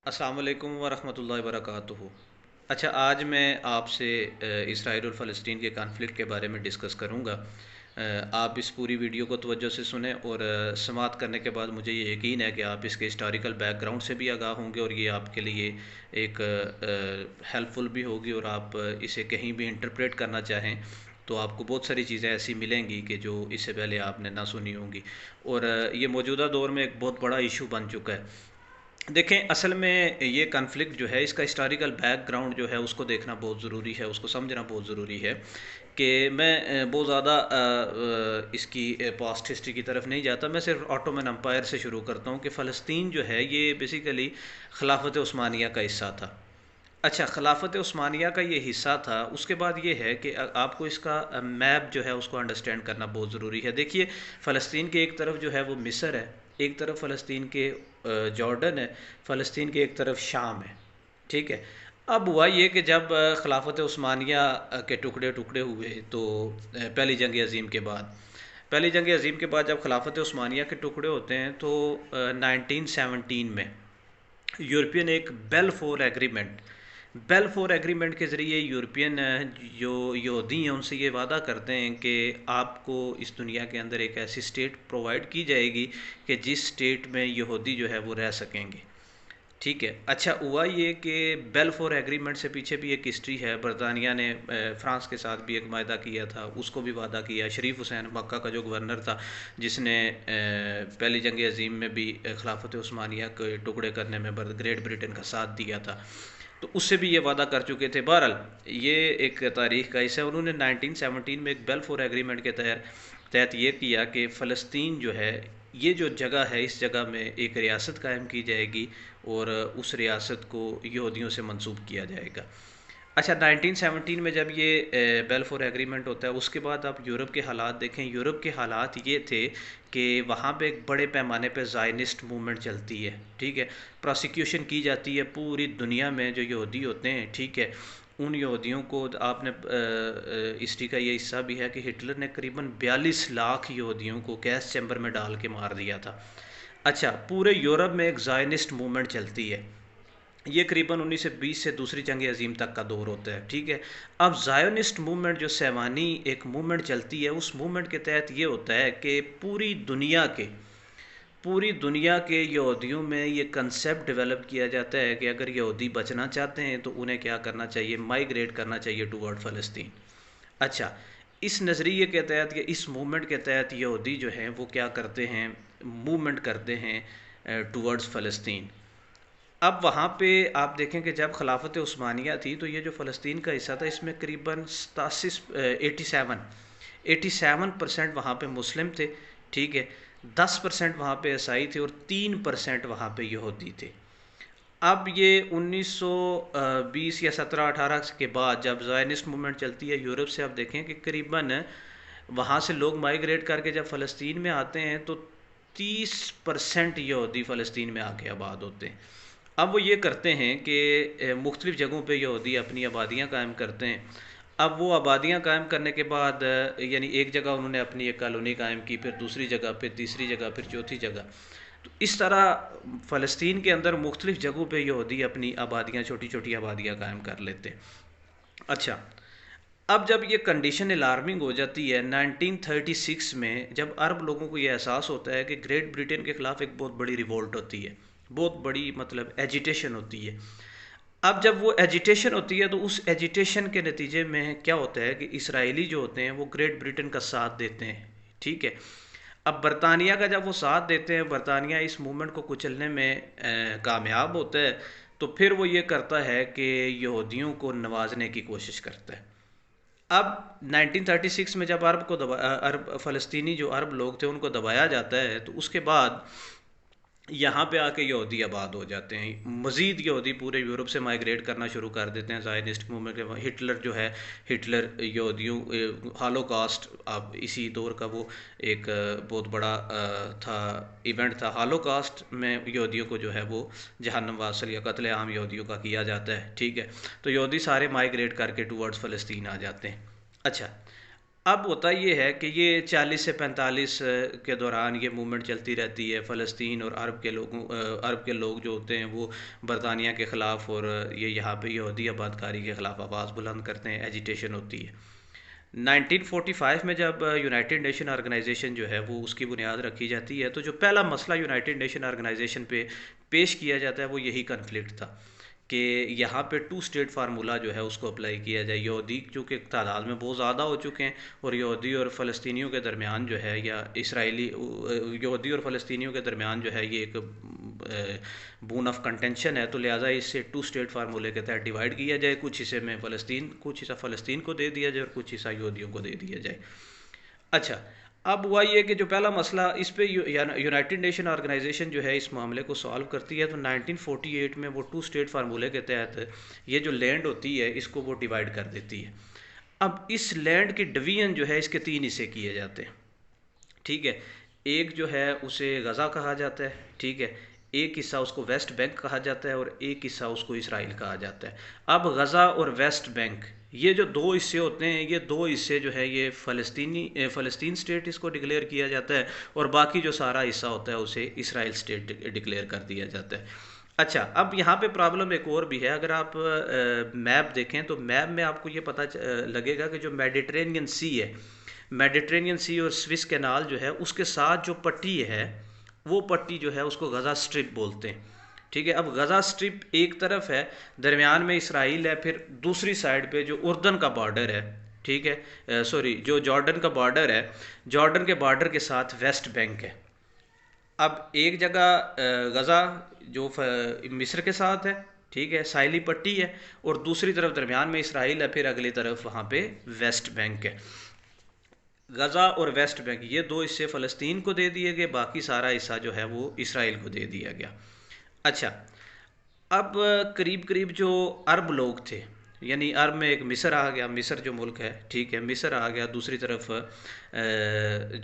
अस्सलाम वालेकुम वरहमतुल्लाहि वबरकातुहू। अच्छा, आज मैं आपसे इसराइल और फ़लस्तीन के कॉन्फ्लिक्ट के बारे में डिस्कस करूँगा। आप इस पूरी वीडियो को तवज्जो से सुने और समाअत करने के बाद मुझे ये यकीन है कि आप इसके हिस्टोरिकल बैकग्राउंड से भी आगाह होंगे और ये आपके लिए एक हेल्पफुल भी होगी। और आप इसे कहीं भी इंटरप्रेट करना चाहें तो आपको बहुत सारी चीज़ें ऐसी मिलेंगी कि जो इससे पहले आपने ना सुनी होंगी। और ये मौजूदा दौर में एक बहुत बड़ा इशू बन चुका है। देखें, असल में ये कॉन्फ्लिक्ट जो है, इसका हिस्टोरिकल बैकग्राउंड जो है उसको देखना बहुत ज़रूरी है, उसको समझना बहुत ज़रूरी है। कि मैं बहुत ज़्यादा इसकी पास्ट हिस्ट्री की तरफ नहीं जाता। मैं सिर्फ ऑटोमन एम्पायर से शुरू करता हूँ कि फ़लस्तीन जो है ये बेसिकली खिलाफत उस्मानिया का हिस्सा था। अच्छा, खिलाफत उस्मानिया का ये हिस्सा था। उसके बाद ये है कि आपको इसका मैप जो है उसको अंडरस्टैंड करना बहुत ज़रूरी है। देखिए, फ़लस्तीन के एक तरफ जो है वो मिस्र है, एक तरफ फ़लस्तीन के जॉर्डन है, फ़लस्तीन के एक तरफ शाम है। ठीक है। अब हुआ ये कि जब खिलाफत उस्मानिया के टुकड़े टुकड़े हुए तो पहली जंग अज़ीम के बाद, पहली जंग अज़ीम के बाद जब खिलाफत उस्मानिया के टुकड़े होते हैं तो 1917 में यूरोपियन एक बेलफोर एग्रीमेंट के ज़रिए यूरोपियन जो यहूदी हैं उनसे ये वादा करते हैं कि आपको इस दुनिया के अंदर एक ऐसी स्टेट प्रोवाइड की जाएगी कि जिस स्टेट में यहूदी जो है वो रह सकेंगे। ठीक है। अच्छा, हुआ ये कि बेलफोर एग्रीमेंट से पीछे भी एक हिस्ट्री है। बरतानिया ने फ्रांस के साथ भी एक मायदा किया था, उसको भी वादा किया। शरीफ हुसैन मक्का का जो गवर्नर था, जिसने पहली जंग अज़ीम में भी खिलाफत उस्मानिया के टुकड़े करने में ग्रेट ब्रिटेन का साथ दिया था, तो उससे भी ये वादा कर चुके थे। बहरहाल, ये एक तारीख का हिस्सा है। उन्होंने 1917 में एक बेलफोर एग्रीमेंट के तहत ये किया कि फ़लस्तीन जो है, ये जो जगह है, इस जगह में एक रियासत कायम की जाएगी और उस रियासत को यहूदियों से मंसूब किया जाएगा। अच्छा, 1917 में जब ये बेलफोर एग्रीमेंट होता है, उसके बाद आप यूरोप के हालात देखें। यूरोप के हालात ये थे कि वहाँ पे एक बड़े पैमाने पे ज़ायनिस्ट मूवमेंट चलती है। ठीक है। प्रोसिक्यूशन की जाती है पूरी दुनिया में जो यहूदी होते हैं। ठीक है। उन यहूदियों को आपने हिस्ट्री का ये हिस्सा भी है कि हिटलर ने करीबन 42 लाख यहूदियों को गैस चैम्बर में डाल के मार दिया था। अच्छा, पूरे यूरोप में एक ज़ायनिस्ट मूवमेंट चलती है। ये करीबन 1920 से दूसरी जंग अज़ीम तक का दौर होता है। ठीक है। अब ज़ायोनिस्ट मूवमेंट जो सेवानी एक मूवमेंट चलती है, उस मूवमेंट के तहत ये होता है कि पूरी दुनिया के यहूदियों में ये कंसेप्ट डेवलप किया जाता है कि अगर यहूदी बचना चाहते हैं तो उन्हें क्या करना चाहिए, माइग्रेट करना चाहिए टूवर्ड फ़लस्तीन। अच्छा, इस नज़रिए के तहत या इस मूवमेंट के तहत यहूदी जो हैं वो क्या करते हैं, मूवमेंट करते हैं टूवर्ड्स फ़लस्तीन। अब वहाँ पे आप देखें कि जब खिलाफत उस्मानिया थी तो ये जो फ़लस्तीन का हिस्सा था, इसमें करीबन 87% वहाँ पे मुस्लिम थे। ठीक है। 10% वहाँ पे ईसाई थे और 3% वहाँ पे यहूदी थे। अब ये 1920 या 17-18 के बाद जब ज़ायनिस्ट मूवमेंट चलती है यूरोप से, आप देखें कि करीबन वहाँ से लोग माइग्रेट करके जब फ़लस्तीन में आते हैं तो 30% यहूदी फ़लस्तीन में आके आबाद होते हैं। अब वो ये करते हैं कि मुख्तलिफ़ जगहों पे यहूदी अपनी आबादियाँ कायम करते हैं। अब वो आबादियाँ कायम करने के बाद यानी एक जगह उन्होंने अपनी एक कॉलोनी कायम की, फिर दूसरी जगह, फिर तीसरी जगह, फिर चौथी जगह। तो इस तरह फ़लस्तीन के अंदर मुख्तलिफ़ जगहों पे यहूदी अपनी आबादियाँ, छोटी छोटी आबादियाँ कायम कर लेते हैं। अच्छा, अब जब ये कंडीशन अलार्मिंग हो जाती है 1936 में, जब अरब लोगों को ये एहसास होता है कि ग्रेट ब्रिटेन के ख़िलाफ़ एक बहुत बड़ी रिवोल्ट होती है, बहुत बड़ी मतलब एजिटेशन होती है। अब जब वो एजिटेशन होती है तो उस एजिटेशन के नतीजे में क्या होता है कि इसराइली जो होते हैं वो ग्रेट ब्रिटेन का साथ देते हैं। ठीक है। अब बरतानिया का जब वो साथ देते हैं, बरतानिया इस मूवमेंट को कुचलने में कामयाब होता है, तो फिर वो ये करता है कि यहूदियों को नवाजने की कोशिश करता है। अब 1936 में जब अरब फ़लस्तीनी जो अरब लोग थे उनको दबाया जाता है, तो उसके बाद यहाँ पे आके यहूदी आबाद हो जाते हैं। मज़ीद यहूदी पूरे यूरोप से माइग्रेट करना शुरू कर देते हैं ज़ायनिस्ट मूवमेंट के। हिटलर जो है, हिटलर यहूदियों हालोकास्ट, अब इसी दौर का वो एक बहुत बड़ा था इवेंट था। हालोकास्ट में यहूदियों को जो है वो जहन्नम वासल या कत्ले आम यहूदियों का किया जाता है। ठीक है। तो यहूदी सारे माइग्रेट करके टूवर्ड्स फ़लस्तीन आ जाते हैं। अच्छा, اب ہوتا یہ ہے کہ یہ 40 سے 45 کے دوران یہ موومنٹ چلتی رہتی ہے، فلسطین اور عرب کے لوگ جو ہوتے ہیں وہ برطانیہ کے خلاف اور یہ یہاں پہ یہودی آباد کاری کے خلاف آواز بلند کرتے ہیں، ایجیٹیشن ہوتی ہے۔ 1945 میں جب یونائٹڈ نیشن آرگنائزیشن جو ہے وہ اس کی بنیاد رکھی جاتی ہے، تو جو پہلا مسئلہ یونائٹڈ نیشن آرگنائزیشن پہ پیش کیا جاتا ہے وہ یہی کنفلکٹ تھا کہ یہاں پہ 2 اسٹیٹ فارمولا جو ہے اس کو اپلائی کیا جائے۔ یہودی چونکہ تعداد میں بہت زیادہ ہو چکے ہیں اور یہودی اور فلسطینیوں کے درمیان جو ہے یا اسرائیلی یہودی اور فلسطینیوں کے درمیان جو ہے یہ ایک بون آف کنٹینشن ہے، تو لہٰذا اس سے 2 اسٹیٹ فارمولے کے تحت ڈیوائڈ کیا جائے، کچھ حصے میں کچھ حصہ فلسطین کو دے دیا جائے اور کچھ حصہ یہودیوں کو دے دیا جائے۔ اچھا، اب ہوا یہ کہ جو پہلا مسئلہ اس پہ یونائٹڈ نیشن آرگنائزیشن جو ہے اس معاملے کو سالو کرتی ہے، تو 1948 میں وہ 2 اسٹیٹ فارمولے کے تحت یہ جو لینڈ ہوتی ہے اس کو وہ ڈیوائڈ کر دیتی ہے۔ اب اس لینڈ کی ڈویژن جو ہے اس کے 3 حصے کیے جاتے ہیں، ٹھیک ہے۔ ایک جو ہے اسے غزہ کہا جاتا ہے، ٹھیک ہے، ایک حصہ اس کو ویسٹ بینک کہا جاتا ہے اور ایک حصہ اس کو اسرائیل کہا جاتا ہے۔ اب غزہ اور ویسٹ بینک یہ جو 2 حصے ہوتے ہیں، یہ 2 حصے جو ہے یہ فلسطین اسٹیٹ اس کو ڈکلیئر کیا جاتا ہے اور باقی جو سارا حصہ ہوتا ہے اسے اسرائیل اسٹیٹ ڈکلیئر کر دیا جاتا ہے۔ اچھا، اب یہاں پہ پرابلم ایک اور بھی ہے، اگر آپ میپ دیکھیں تو میپ میں آپ کو یہ پتہ لگے گا کہ جو میڈیٹرینین سی ہے، میڈیٹرینین سی اور سوئس کینال جو ہے اس کے ساتھ جو پٹی ہے وہ پٹی جو ہے اس کو غزہ اسٹرپ بولتے ہیں، ٹھیک ہے۔ اب غزہ اسٹرپ ایک طرف ہے، درمیان میں اسرائیل ہے، پھر دوسری سائڈ پہ جو اردن کا بارڈر ہے، ٹھیک ہے، جو جارڈن کا بارڈر ہے، جارڈن کے بارڈر کے ساتھ ویسٹ بینک ہے۔ اب ایک جگہ غزہ جو مصر کے ساتھ ہے، ٹھیک ہے، ساحلی پٹی ہے، اور دوسری طرف درمیان میں اسرائیل ہے، پھر اگلی طرف وہاں پہ ویسٹ بینک ہے۔ غزہ اور ویسٹ بینک یہ 2 حصے فلسطین کو دے دیے گئے، باقی سارا حصہ جو ہے وہ اسرائیل کو دے دیا گیا۔ اچھا، اب قریب قریب جو عرب لوگ تھے، یعنی عرب میں ایک مصر آ گیا، مصر جو ملک ہے، ٹھیک ہے، مصر آ گیا، دوسری طرف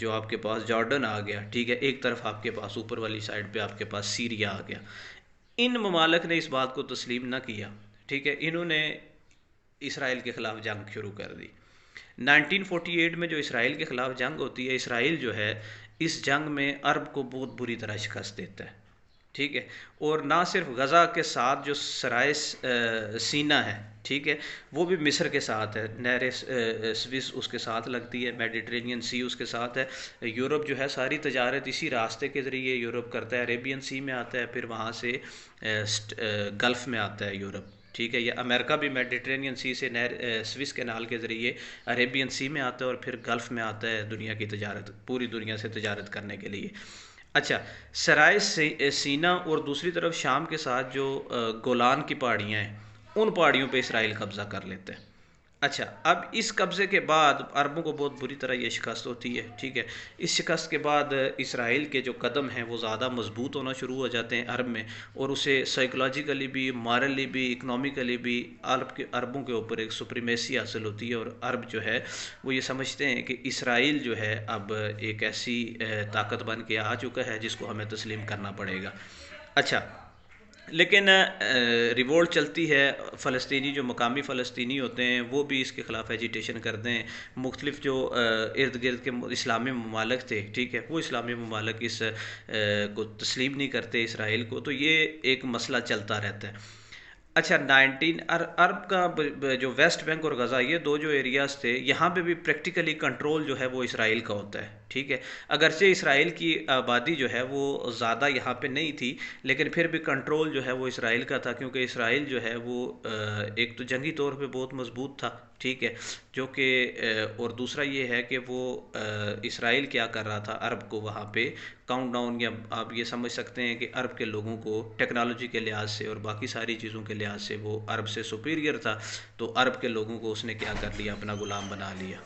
جو آپ کے پاس جارڈن آ گیا، ٹھیک ہے، ایک طرف آپ کے پاس اوپر والی سائڈ پہ آپ کے پاس سیریا آ گیا۔ ان ممالک نے اس بات کو تسلیم نہ کیا، ٹھیک ہے، انہوں نے اسرائیل کے خلاف جنگ شروع کر دی۔ 1948 میں جو اسرائیل کے خلاف جنگ ہوتی ہے، اسرائیل جو ہے اس جنگ میں عرب کو بہت بری طرح شکست دیتا ہے، ٹھیک ہے، اور نہ صرف غزہ کے ساتھ جو سرائے سینا ہے، ٹھیک ہے، وہ بھی مصر کے ساتھ ہے، نہر سوئس اس کے ساتھ لگتی ہے، میڈیٹرینین سی اس کے ساتھ ہے، یورپ جو ہے ساری تجارت اسی راستے کے ذریعے یورپ کرتا ہے، عربین سی میں آتا ہے، پھر وہاں سے گلف میں آتا ہے یورپ، ٹھیک ہے، یا امریکہ بھی میڈیٹرینین سی سے نہر سوئس کینال کے ذریعے عربین سی میں آتا ہے اور پھر گلف میں آتا ہے دنیا کی تجارت، پوری دنیا سے تجارت کرنے کے لیے۔ اچھا، سرائے سینا اور دوسری طرف شام کے ساتھ جو گولان کی پہاڑیاں ہیں، ان پہاڑیوں پہ اسرائیل قبضہ کر لیتے ہیں۔ اچھا، اب اس قبضے کے بعد عربوں کو بہت بری طرح یہ شکست ہوتی ہے، ٹھیک ہے، اس شکست کے بعد اسرائیل کے جو قدم ہیں وہ زیادہ مضبوط ہونا شروع ہو جاتے ہیں عرب میں، اور اسے سائیکولوجیکلی بھی، مارلی بھی، اکنومیکلی بھی عربوں کے اوپر ایک سپریمیسی حاصل ہوتی ہے، اور عرب جو ہے وہ یہ سمجھتے ہیں کہ اسرائیل جو ہے اب ایک ایسی طاقت بن کے آ چکا ہے جس کو ہمیں تسلیم کرنا پڑے گا۔ اچھا، لیکن ریوولٹ چلتی ہے، فلسطینی جو مقامی فلسطینی ہوتے ہیں وہ بھی اس کے خلاف ایجیٹیشن کرتے ہیں، مختلف جو ارد گرد کے اسلامی ممالک تھے، ٹھیک ہے، وہ اسلامی ممالک اس کو تسلیم نہیں کرتے اسرائیل کو، تو یہ ایک مسئلہ چلتا رہتا ہے۔ اچھا، عرب کا جو ویسٹ بینک اور غزہ یہ 2 جو ایریاز تھے، یہاں پہ بھی پریکٹیکلی کنٹرول جو ہے وہ اسرائیل کا ہوتا ہے، ٹھیک ہے، اگرچہ اسرائیل کی آبادی جو ہے وہ زیادہ یہاں پہ نہیں تھی، لیکن پھر بھی کنٹرول جو ہے وہ اسرائیل کا تھا، کیونکہ اسرائیل جو ہے وہ ایک تو جنگی طور پہ بہت مضبوط تھا، ٹھیک ہے، جو کہ اور دوسرا یہ ہے کہ وہ اسرائیل کیا کر رہا تھا، عرب کو وہاں پہ کاؤنٹ ڈاؤن، یا آپ یہ سمجھ سکتے ہیں کہ عرب کے لوگوں کو ٹیکنالوجی کے لحاظ سے اور باقی ساری چیزوں کے لحاظ سے وہ عرب سے سپیریئر تھا، تو عرب کے لوگوں کو اس نے کیا کر لیا، اپنا غلام بنا لیا۔